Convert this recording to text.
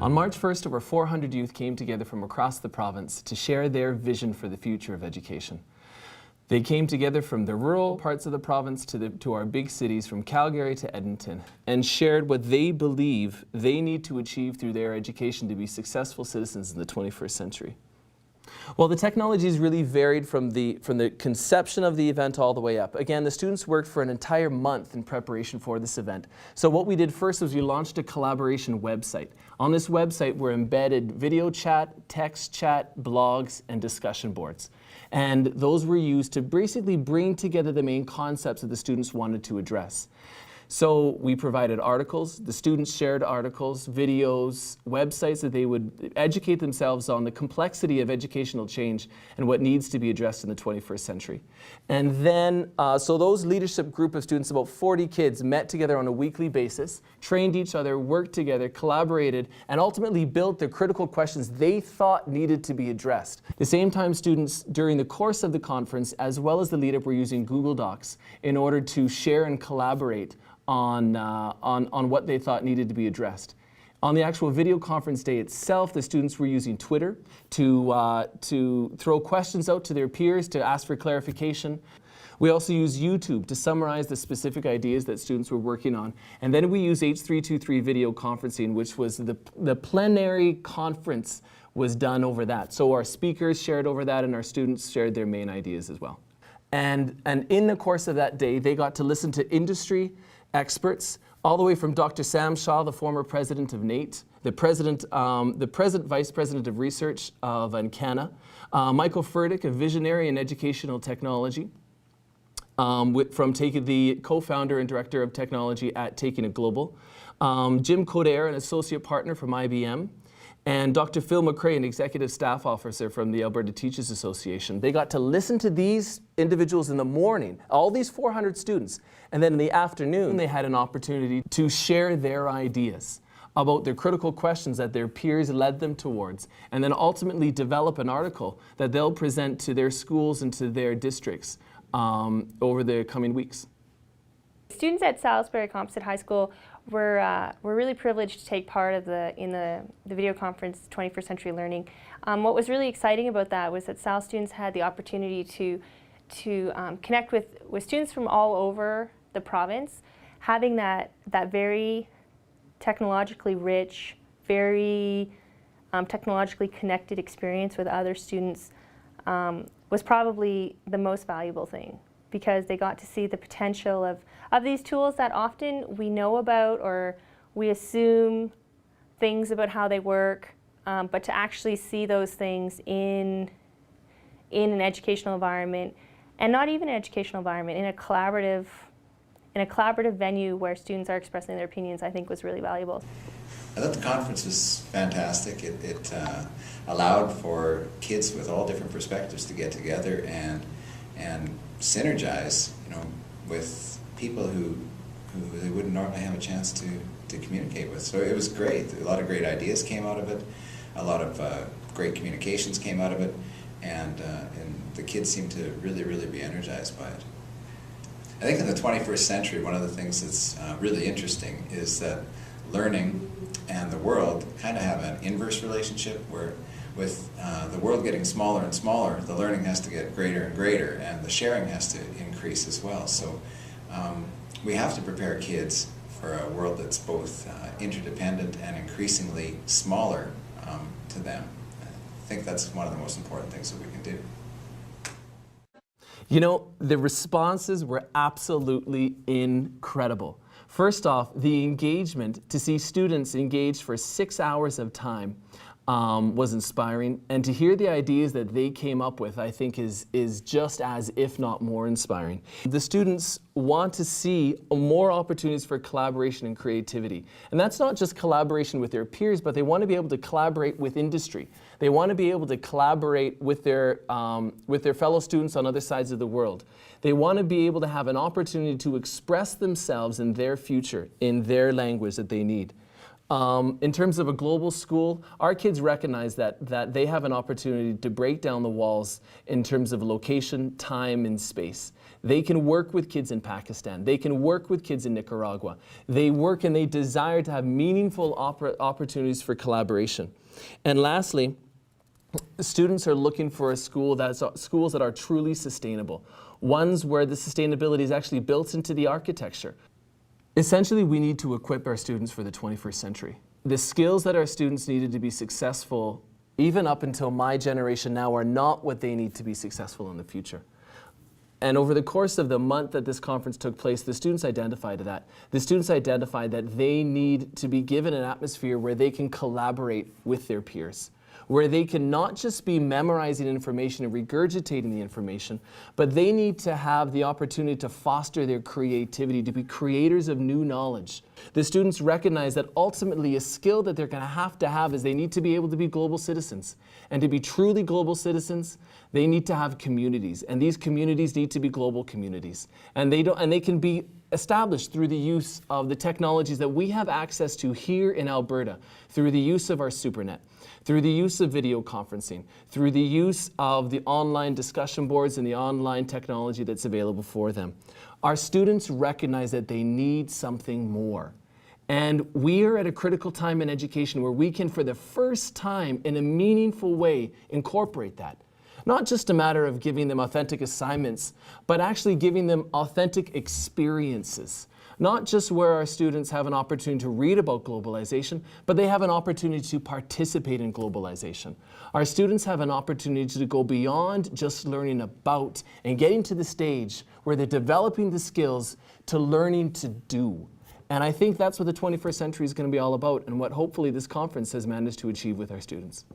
On March 1st, over 400 youth came together from across the province to share their vision for the future of education. They came together from the rural parts of the province to our big cities, from Calgary to Edmonton, and shared what they believe they need to achieve through their education to be successful citizens in the 21st century. Well, the technologies really varied from the conception of the event all the way up. Again, the students worked for an entire month in preparation for this event. So what we did first was we launched a collaboration website. On this website were embedded video chat, text chat, blogs, and discussion boards. And those were used to basically bring together the main concepts that the students wanted to address. So we provided articles, the students shared articles, videos, websites that they would educate themselves on the complexity of educational change and what needs to be addressed in the 21st century. And then, so those leadership group of students, about 40 kids, met together on a weekly basis, trained each other, worked together, collaborated, and ultimately built the critical questions they thought needed to be addressed. At the same time, students, during the course of the conference, as well as the lead-up, were using Google Docs in order to share and collaborate on what they thought needed to be addressed. On the actual video conference day itself, the students were using Twitter to throw questions out to their peers to ask for clarification. We also use YouTube to summarize the specific ideas that students were working on. And then we use H323 video conferencing, which was the plenary conference was done over that. So our speakers shared over that and our students shared their main ideas as well. And in the course of that day, they got to listen to industry experts, all the way from Dr. Sam Shaw, the former president of NAIT, the present vice president of research of Ancana, Michael Furtick, a visionary in educational technology, from the co-founder and director of technology at Taking It Global, Jim Coder, an associate partner from IBM, and Dr. Phil McRae, an executive staff officer from the Alberta Teachers Association. They got to listen to these individuals in the morning, all these 400 students, and then in the afternoon they had an opportunity to share their ideas about the critical questions that their peers led them towards, and then ultimately develop an article that they'll present to their schools and to their districts over the coming weeks. Students at Salisbury Composite High School were really privileged to take part in the video conference 21st Century Learning. What was really exciting about that was that Sal students had the opportunity to connect with students from all over the province, having that very technologically rich, very technologically connected experience with other students was probably the most valuable thing, because they got to see the potential of these tools that often we know about or we assume things about how they work, but to actually see those things in an educational environment, and not even an educational environment, in a collaborative venue where students are expressing their opinions, I think was really valuable. I thought the conference was fantastic. It allowed for kids with all different perspectives to get together and synergize, with people who they wouldn't normally have a chance to communicate with. So it was great. A lot of great ideas came out of it. A lot of great communications came out of it, and the kids seemed to really, really be energized by it. I think in the 21st century, one of the things that's really interesting is that learning and the world kind of have an inverse relationship, where with the world getting smaller and smaller, the learning has to get greater and greater, and the sharing has to increase as well. So we have to prepare kids for a world that's both interdependent and increasingly smaller to them. I think that's one of the most important things that we can do. The responses were absolutely incredible. First off, the engagement, to see students engaged for 6 hours of time was inspiring, and to hear the ideas that they came up with, I think is just as, if not more, inspiring. The students want to see more opportunities for collaboration and creativity. And that's not just collaboration with their peers, but they want to be able to collaborate with industry. They want to be able to collaborate with their fellow students on other sides of the world. They want to be able to have an opportunity to express themselves in their future, in their language that they need. In terms of a global school, our kids recognize that they have an opportunity to break down the walls in terms of location, time, and space. They can work with kids in Pakistan. They can work with kids in Nicaragua. They work and they desire to have meaningful opportunities for collaboration. And lastly, students are looking for schools that are truly sustainable, ones where the sustainability is actually built into the architecture. Essentially, we need to equip our students for the 21st century. The skills that our students needed to be successful, even up until my generation now, are not what they need to be successful in the future. And over the course of the month that this conference took place, the students identified that. The students identified that they need to be given an atmosphere where they can collaborate with their peers, where they can not just be memorizing information and regurgitating the information, but they need to have the opportunity to foster their creativity, to be creators of new knowledge. The students recognize that ultimately a skill that they're going to have is they need to be able to be global citizens. And to be truly global citizens, they need to have communities, and these communities need to be global communities. And they can be established through the use of the technologies that we have access to here in Alberta, through the use of our SuperNet, through the use of video conferencing, through the use of the online discussion boards and the online technology that's available for them. Our students recognize that they need something more. And we are at a critical time in education where we can, for the first time, in a meaningful way, incorporate that. Not just a matter of giving them authentic assignments, but actually giving them authentic experiences. Not just where our students have an opportunity to read about globalization, but they have an opportunity to participate in globalization. Our students have an opportunity to go beyond just learning about and getting to the stage where they're developing the skills to learning to do. And I think that's what the 21st century is going to be all about, and what hopefully this conference has managed to achieve with our students.